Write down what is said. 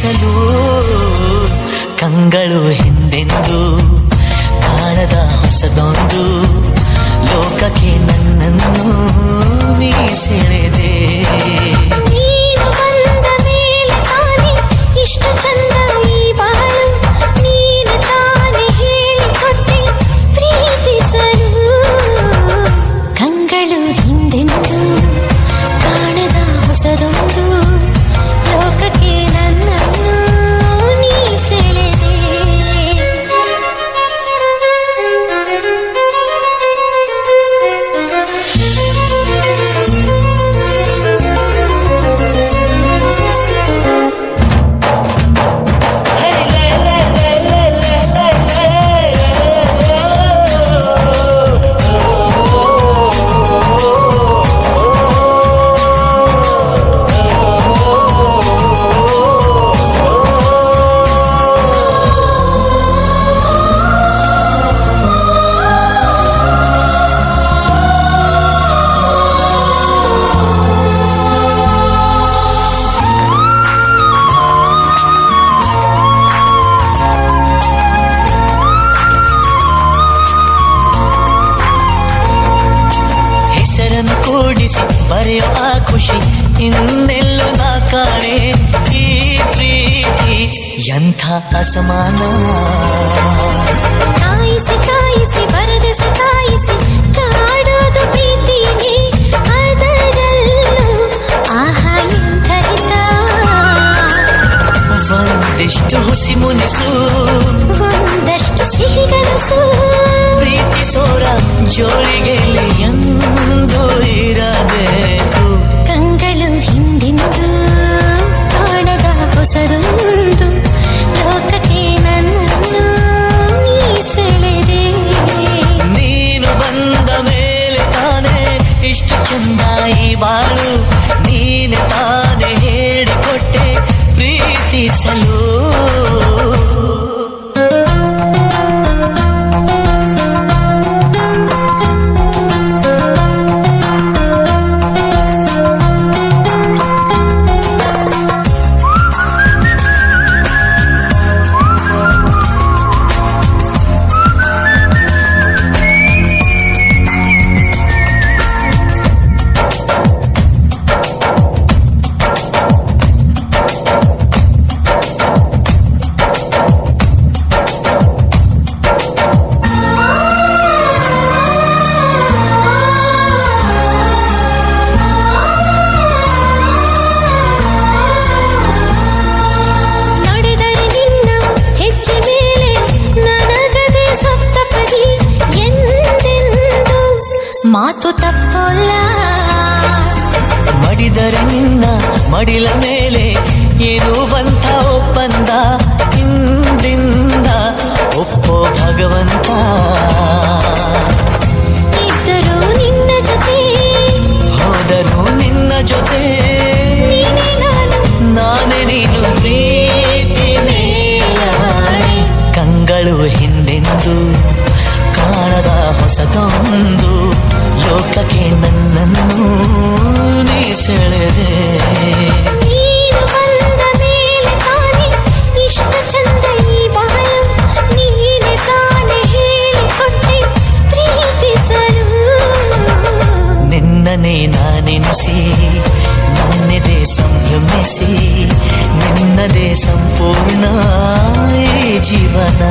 ಪ್ರೀತಿಸಲು ಕಂಗಳು ಹಿಂದೆಂದು ಕಾಣದ ಹೊಸದೊಂದು ಲೋಕಕ್ಕೆ ನನ್ನನ್ನು ನೀ ಸೆಳೆದೆ. ನೀನು ಬಂದ ಮೇಲೆ ತಾನೆ ಇಷ್ಟು ಚಂದ ಈ ಬಾಳು, ನೀನು ತಾನೆ ಹೇಳಿಕೊಟ್ಟೆ ಪ್ರೀತಿಸಲು ಕಂಗಳು ಹಿಂದೆಂದು ಕಾಣದ ಹೊಸದೊಂದು ಲೋಕಕ್ಕೆ ನನ್ನನ್ನು ನೀ ಸೆಳೆದೆ. ಕೂಡಿಸಿ ಬರೆಯೋ ಆ ಖುಷಿ ಇನ್ನೆಲ್ಲೂ ನಾ ಕಾಣೆ. ಈ ಪ್ರೀತಿ ಎಂಥ ಅಸಮಾನ. ಕಾಯಿಸಿ ಕಾಯಿಸಿ ಬರೆದು ಸತಾಯಿಸಿ ಕಾಡೋದು ಪ್ರೀತಿನೇ, ಅದರಲ್ಲೂ ಆಹಾ ಎಂಥ ಹಿತ. ಒಂದಿಷ್ಟು ಹುಸಿ ಮುನಿಸು, ಒಂದಷ್ಟು ಸಿಹಿಗನಸು, ಪ್ರೀತಿಸೋರ ಜೋಳಿಗೆ ಎಂದು ಇರಬೇಕು. ಕಂಗಳು ಹಿಂದೆಂದು ಕಾಣದ ಹೊಸದೊಂದು ಲೋಕಕ್ಕೆ ನನ್ನನ್ನು ನೀ ಸೆಳೆದೆ. ನೀನು ಬಂದ ಮೇಲೆ ತಾನೇ ಇಷ್ಟು ಚಂದ ಈ ಬಾಳು, ನೀನೆ ತಾನೇ ಹೇಳಿಕೊಟ್ಟೆ ಪ್ರೀತಿಸಲು. ಮಾತು ತಪ್ಪಲ್ಲ, ಮಡಿದರೆ ನಿನ್ನ ಮಡಿಲ ಮೇಲೆ ಏನುವಂತ ಒಪ್ಪಂದ, ಹಿಂದಿಂದ ಒಪ್ಪೋ ಭಗವಂತ. ಇದ್ದರೂ ನಿನ್ನ ಜೊತೆ, ಹೋದರೂ ನಿನ್ನ ಜೊತೆ, ನಾನೇ ನೀನು ಪ್ರೀತಿ ಮೇಲಾಣೆ. ಕಂಗಳು ಹಿಂದೆಂದು ಕಾಣದ ಹೊಸದೊಂದು ಲೋಕಕ್ಕೆ ನನ್ನನ್ನು ನೀ ಸೆಳೆದೆ. ನೀನು ಬಂದ ಮೇಲೆ ತಾನೆ ಇಷ್ಟು ಚಂದ ಈ ಬಾಳು, ನೀನೆ ತಾನೆ ಹೇಳಿಕೊಟ್ಟೆ ಪ್ರೀತಿಸಲು. ನಿನ್ನನೇ ನಾನೆನಿಸಿ ನನ್ನೆದೆ ಸಂಭ್ರಮಿಸಿ, ನಿನ್ನದೇ ಸಂಪೂರ್ಣ ಈ ಜೀವನ.